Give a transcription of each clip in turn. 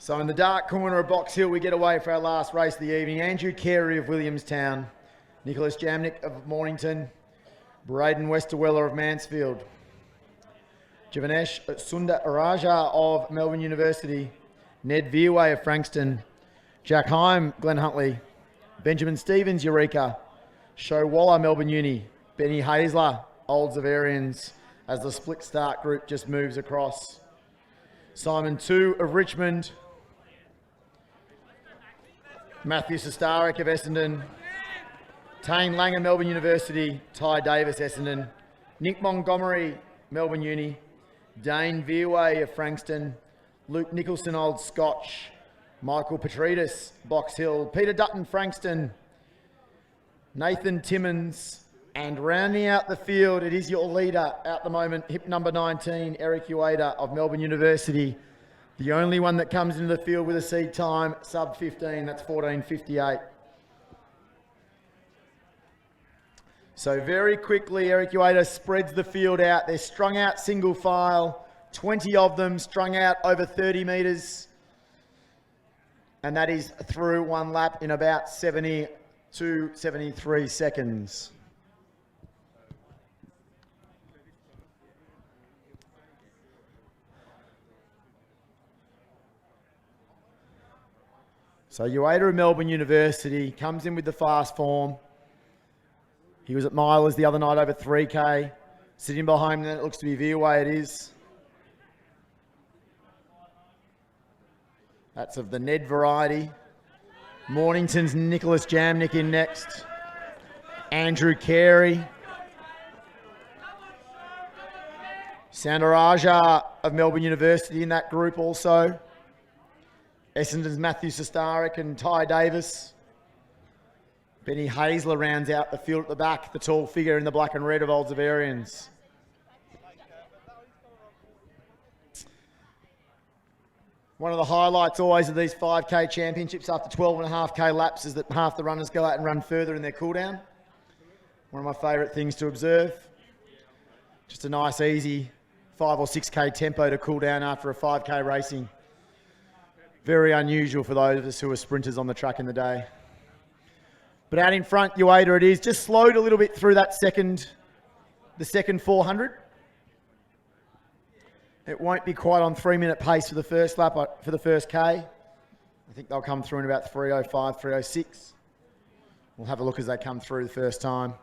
So in the dark corner of Box Hill, we get away for our last race of the evening. Andrew Carey of Williamstown, Nicholas Jamnik of Mornington, Braden Westerweller of Mansfield, Jivanesh Sundaraja of Melbourne University, Ned Veerway of Frankston, Jack Heim, Glen Huntley, Benjamin Stevens, Eureka, Show Waller, Melbourne Uni, Benny Hazler, Olds of Arians, as the split start group just moves across. Simon 2 of Richmond, Matthew Sestarik of Essendon, Tane Langer, Melbourne University, Ty Davis, Essendon, Nick Montgomery, Melbourne Uni, Dane Veerway of Frankston, Luke Nicholson, Old Scotch, Michael Petridis, Box Hill, Peter Dutton, Frankston, Nathan Timmins, and rounding out the field, it is your leader at the moment, hip number 19, Eric Ueda of Melbourne University. The only one that comes into the field with a seed time, sub 15, that's 14:58. So very quickly, Eric Ueda spreads the field out. They're strung out single file, 20 of them strung out over 30 metres. And that is through one lap in about 72, 73 seconds. So Ueda of Melbourne University comes in with the fast form. He was at milers the other night over 3K. Sitting behind him, it looks to be Veerway, it is. That's of the Ned variety. Mornington's Nicholas Jamnik in next. Andrew Carey. Sandaraja of Melbourne University in that group also. Essendon's Matthew Sestarik and Ty Davis. Benny Hazler rounds out the field at the back, the tall figure in the black and red of Olds of Arians. One of the highlights always of these 5K championships after 12.5K laps is that half the runners go out and run further in their cool down. One of my favourite things to observe. Just a nice, easy 5 or 6K tempo to cool down after a 5K racing. Very unusual for those of us who are sprinters on the track in the day. But out in front, Ueda it is. Just slowed a little bit through that the second 400. It won't be quite on 3-minute pace for the first lap, for the first K. I think they'll come through in about 3:05, 3:06. We'll have a look as they come through the first time.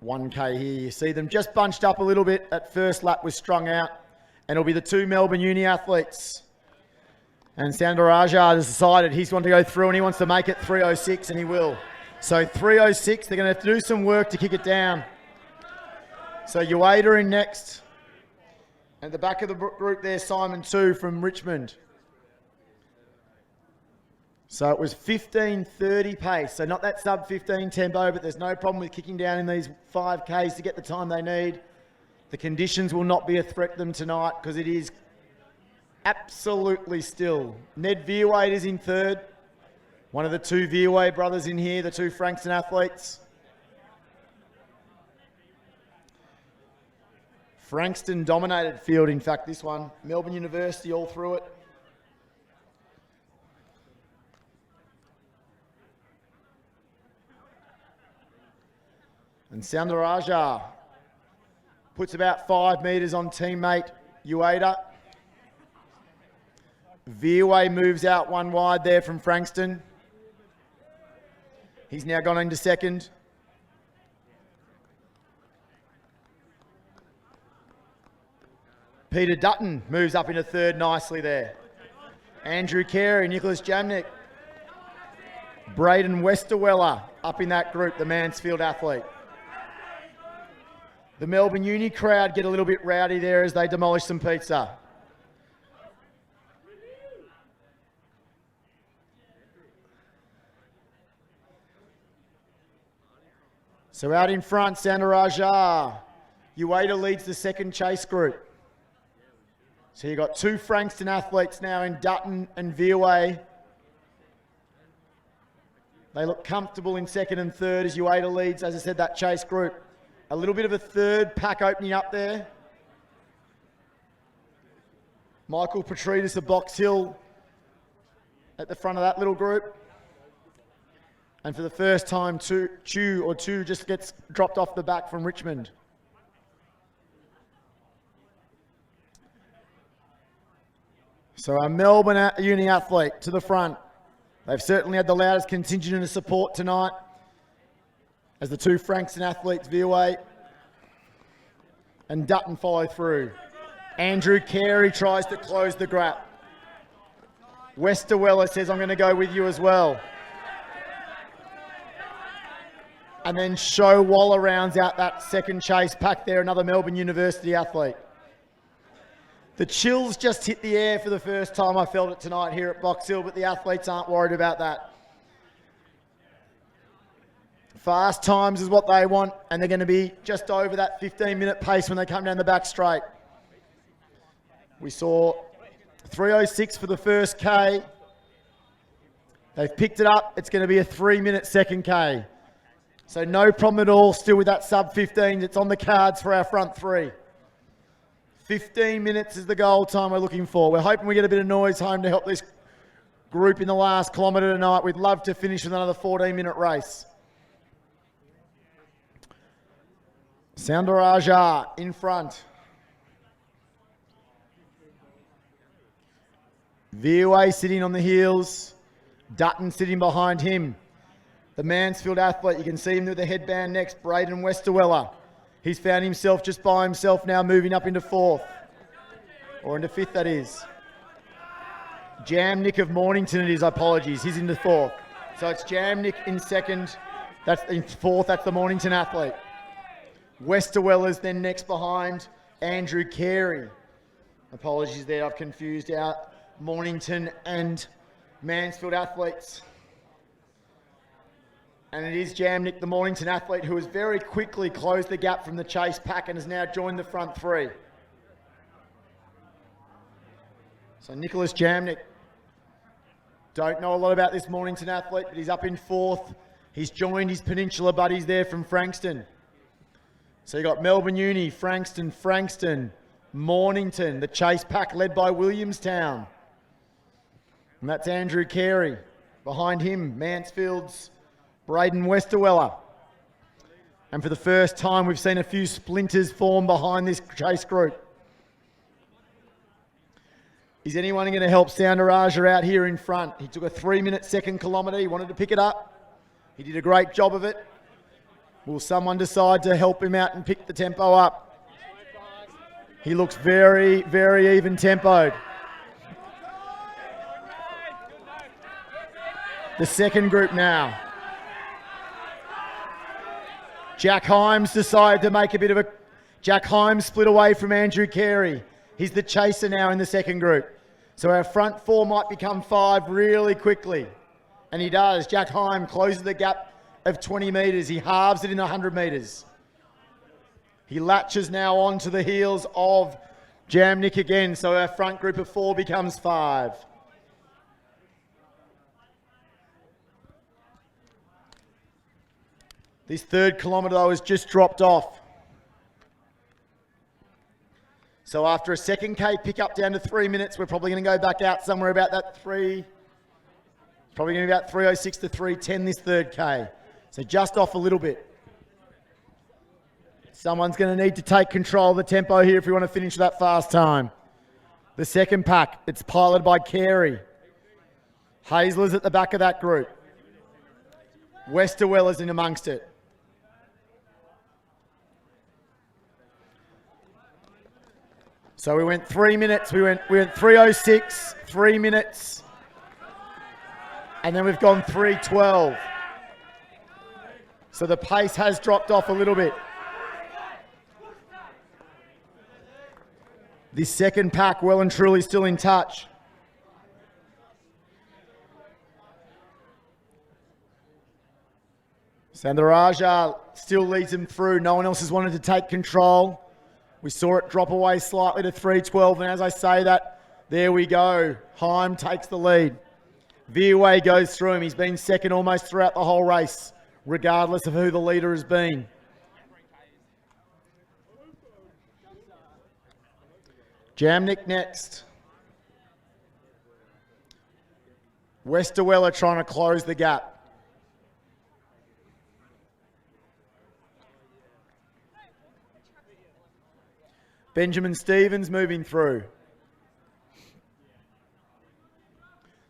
1K here, you see them just bunched up a little bit. At first lap was strung out. And it'll be the two Melbourne Uni athletes. And Sandaraja has decided he's wanting to go through and he wants to make it 3:06, and he will. So 3:06, they're going to have to do some work to kick it down. So Ueda in next. At the back of the group there, Simon 2 from Richmond. So it was 15:30 pace. So not that sub 15 tempo, but there's no problem with kicking down in these 5Ks to get the time they need. The conditions will not be a threat to them tonight because it is absolutely still. Ned Veerway is in third. One of the two Veerway brothers in here, the two Frankston athletes. Frankston dominated field, in fact, this one. Melbourne University all through it. And Sandaraja puts about 5 metres on teammate Ueda. Veerway moves out one wide there from Frankston. He's now gone into second. Peter Dutton moves up into third nicely there. Andrew Carey, Nicholas Jamnik. Braden Westerweller up in that group, the Mansfield athlete. The Melbourne Uni crowd get a little bit rowdy there as they demolish some pizza. So out in front, Sandaraja. Ueda leads the second chase group. So you've got two Frankston athletes now in Dutton and Veerway. They look comfortable in second and third as Ueda leads, as I said, that chase group. A little bit of a third pack opening up there. Michael Petridis of Box Hill at the front of that little group. And for the first time, two just gets dropped off the back from Richmond. So our Melbourne Uni athlete to the front. They've certainly had the loudest contingent of support tonight as the two Frankston athletes veer away and Dutton follow through. Andrew Carey tries to close the gap. Westerweller says, I'm going to go with you as well. And then Show Waller rounds out that second chase pack there, another Melbourne University athlete. The chills just hit the air for the first time I felt it tonight here at Box Hill, but the athletes aren't worried about that. Fast times is what they want, and they're going to be just over that 15-minute pace when they come down the back straight. We saw 3:06 for the first K. They've picked it up. It's going to be a 3-minute second K. So no problem at all, still with that sub-15. It's on the cards for our front three. 15 minutes is the goal time we're looking for. We're hoping we get a bit of noise home to help this group in the last kilometre tonight. We'd love to finish with another 14-minute race. Soundaraja in front. Veerway sitting on the heels. Dutton sitting behind him. The Mansfield athlete, you can see him with the headband next, Braden Westerweller. He's found himself just by himself now, moving up into fourth. Or into fifth, that is. Jamnik of Mornington it is, apologies. He's into fourth. So it's Jamnik in second. That's in fourth, that's the Mornington athlete. Westerweller's then next behind Andrew Carey. Apologies there, I've confused our Mornington and Mansfield athletes. And it is Jamnik, the Mornington athlete, who has very quickly closed the gap from the chase pack and has now joined the front three. So Nicholas Jamnik, don't know a lot about this Mornington athlete, but he's up in fourth. He's joined his Peninsula buddies there from Frankston. So you got Melbourne Uni, Frankston, Mornington, the chase pack led by Williamstown. And that's Andrew Carey. Behind him, Mansfield's Braden Westerweller. And for the first time, we've seen a few splinters form behind this chase group. Is anyone going to help Soundaraja out here in front? He took a 3-minute second kilometre. He wanted to pick it up. He did a great job of it. Will someone decide to help him out and pick the tempo up? He looks very, very even tempoed. The second group now. Jack Himes decided to make a bit of a... Jack Himes split away from Andrew Carey. He's the chaser now in the second group. So our front four might become 5 really quickly. And he does. Jack Himes closes the gap of 20 metres. He halves it in 100 metres. He latches now onto the heels of Jamnik again. So our front group of 4 becomes 5. This third kilometre, though, has just dropped off. So after a second K pick up down to 3 minutes, we're probably going to go back out somewhere about that 3. Probably going to be about 3:06 to 3:10 this third K. So just off a little bit. Someone's going to need to take control of the tempo here if we want to finish that fast time. The second pack, it's piloted by Carey. Hazler's at the back of that group. Westerweller's in amongst it. So we went 3 minutes, we went 3:06, 3 minutes, and then we've gone 3:12. So the pace has dropped off a little bit. This second pack well and truly still in touch. Soundaraja still leads him through. No one else has wanted to take control. We saw it drop away slightly to 3:12, and as I say that, there we go. Heim takes the lead. Veerway goes through him. He's been second almost throughout the whole race, regardless of who the leader has been. Jamnik next. Westerweller trying to close the gap. Benjamin Stevens moving through.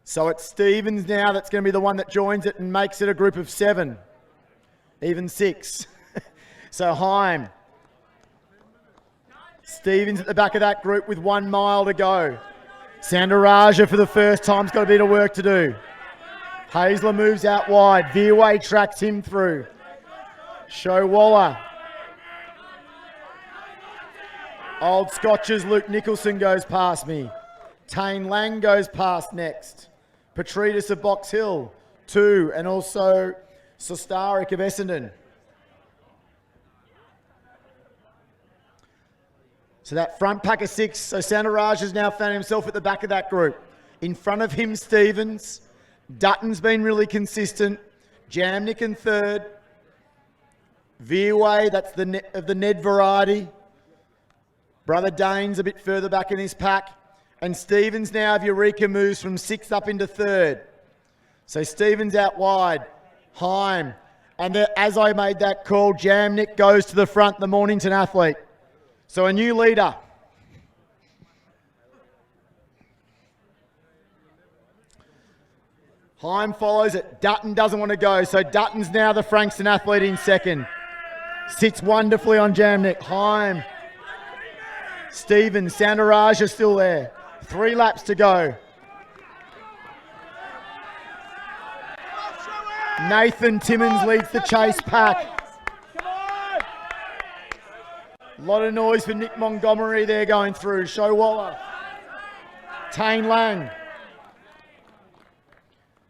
So it's Stevens now that's going to be the one that joins it and makes it a group of 7. Even 6. So Heim. Stevens at the back of that group with 1 mile to go. Sandaraja for the first time's got a bit of work to do. Haisler moves out wide. Veerway tracks him through. Showwaller. Old Scotch's Luke Nicholson goes past me. Tane Lang goes past next. Petridis of Box Hill, 2, and also Sostarik of Essendon. So that front pack of 6, so Sandaraj has now found himself at the back of that group. In front of him, Stevens. Dutton's been really consistent. Jamnik in 3rd. Veerway, that's of the Ned variety. Brother Dane's a bit further back in his pack. And Stevens now of Eureka moves from 6th up into 3rd. So Stevens out wide. Heim. And as I made that call, Jamnik goes to the front, the Mornington athlete. So a new leader. Heim follows it. Dutton doesn't want to go. So Dutton's now the Frankston athlete in 2nd. Sits wonderfully on Jamnik. Heim. Stevens. Sandaraj is still there. 3 laps to go. Nathan Timmins leads the chase pack. A lot of noise for Nick Montgomery there going through. Showwaller. Tane Lang.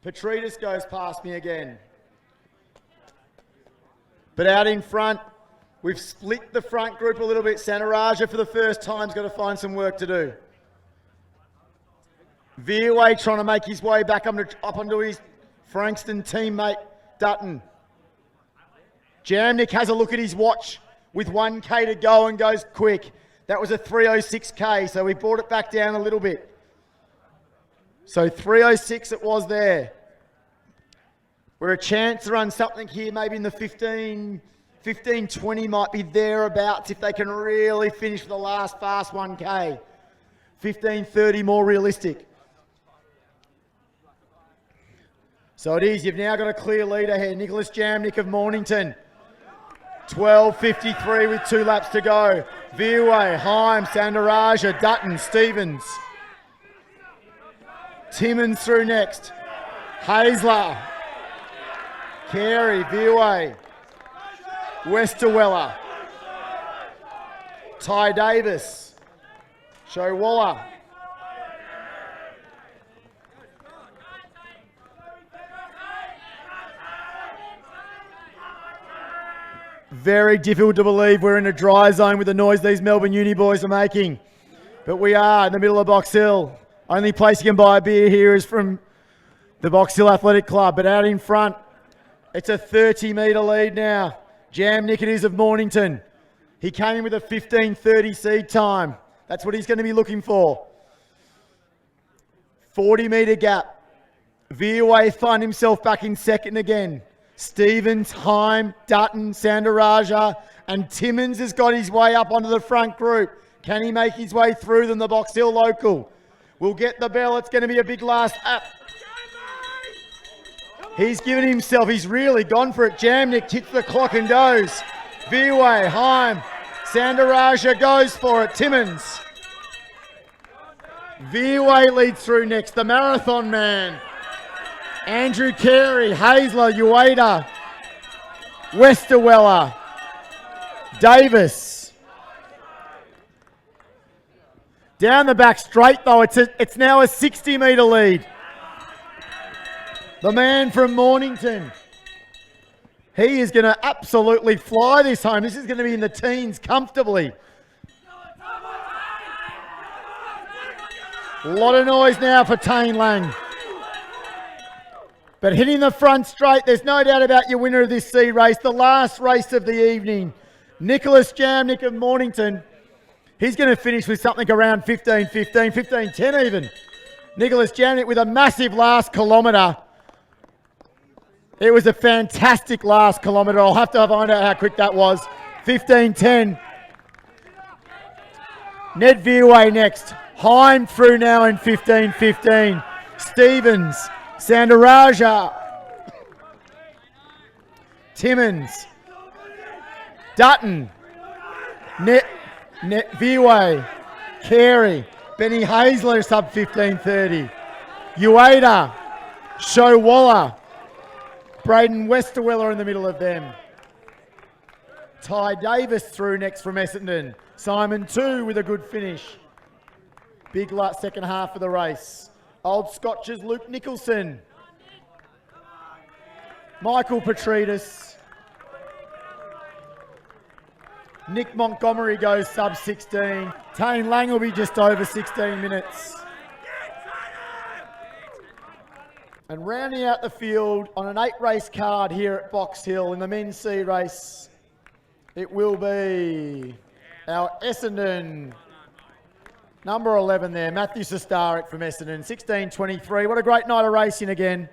Petridis goes past me again. But out in front, we've split the front group a little bit. Sanaraja for the first time has got to find some work to do. Veerway trying to make his way back up onto his Frankston teammate, Dutton. Jamnik has a look at his watch with 1K to go and goes quick. That was a 3:06K, so we brought it back down a little bit. So 3:06 it was there. We're a chance to run something here, maybe in the 15:20 might be thereabouts if they can really finish for the last fast 1K. 15:30 more realistic. So it is, you've now got a clear leader here. Nicholas Jamnik of Mornington. 12:53 with 2 laps to go. Veerway, Heim, Sandaraja, Dutton, Stevens. Timmins through next. Haisler. Carey, Veerway. Westerweller. Ty Davis. Showwaller. Very difficult to believe we're in a dry zone with the noise these Melbourne Uni boys are making. But we are in the middle of Box Hill. Only place you can buy a beer here is from the Box Hill Athletic Club. But out in front, it's a 30-metre lead now. Jamnik it is of Mornington. He came in with a 15:30 seed time. That's what he's going to be looking for. 40-metre gap. Veerway find himself back in 2nd again. Stevens, Heim, Dutton, Sandaraja, and Timmins has got his way up onto the front group. Can he make his way through them, the Box Hill local? We'll get the bell. It's going to be a big last lap. He's given himself, he's really gone for it. Jamnik hits the clock and goes. Veerway, Heim, Sandaraja goes for it. Timmins. Veerway leads through next, the marathon man. Andrew Carey, Haisler, Ueda, Westerweller, Davis. Down the back straight though, it's now a 60-metre lead. The man from Mornington. He is going to absolutely fly this home. This is going to be in the teens comfortably. A lot of noise now for Tane Lang. But hitting the front straight, there's no doubt about your winner of this C race, the last race of the evening. Nicholas Jamnik of Mornington. He's going to finish with something around 15:15, 15:10 even. Nicholas Janet with a massive last kilometre. It was a fantastic last kilometre. I'll have to find out how quick that was. 15:10. Ned Veerway next. Heim through now in 15:15. Stevens, Sandaraja, Timmins, Dutton, Veerway, Carey, Benny Hazler sub 15:30. Ueda, Showalla, Braden Westerweller in the middle of them. Ty Davis through next from Essendon. Simon 2 with a good finish. Big second half of the race. Old Scotch's Luke Nicholson. Michael Petridis. Nick Montgomery goes sub 16. Tane Lang will be just over 16 minutes. And rounding out the field on an 8-race card here at Box Hill in the men's C race, it will be our Essendon number 11 there, Matthew Sestaric from Essendon, 16:23. What a great night of racing again.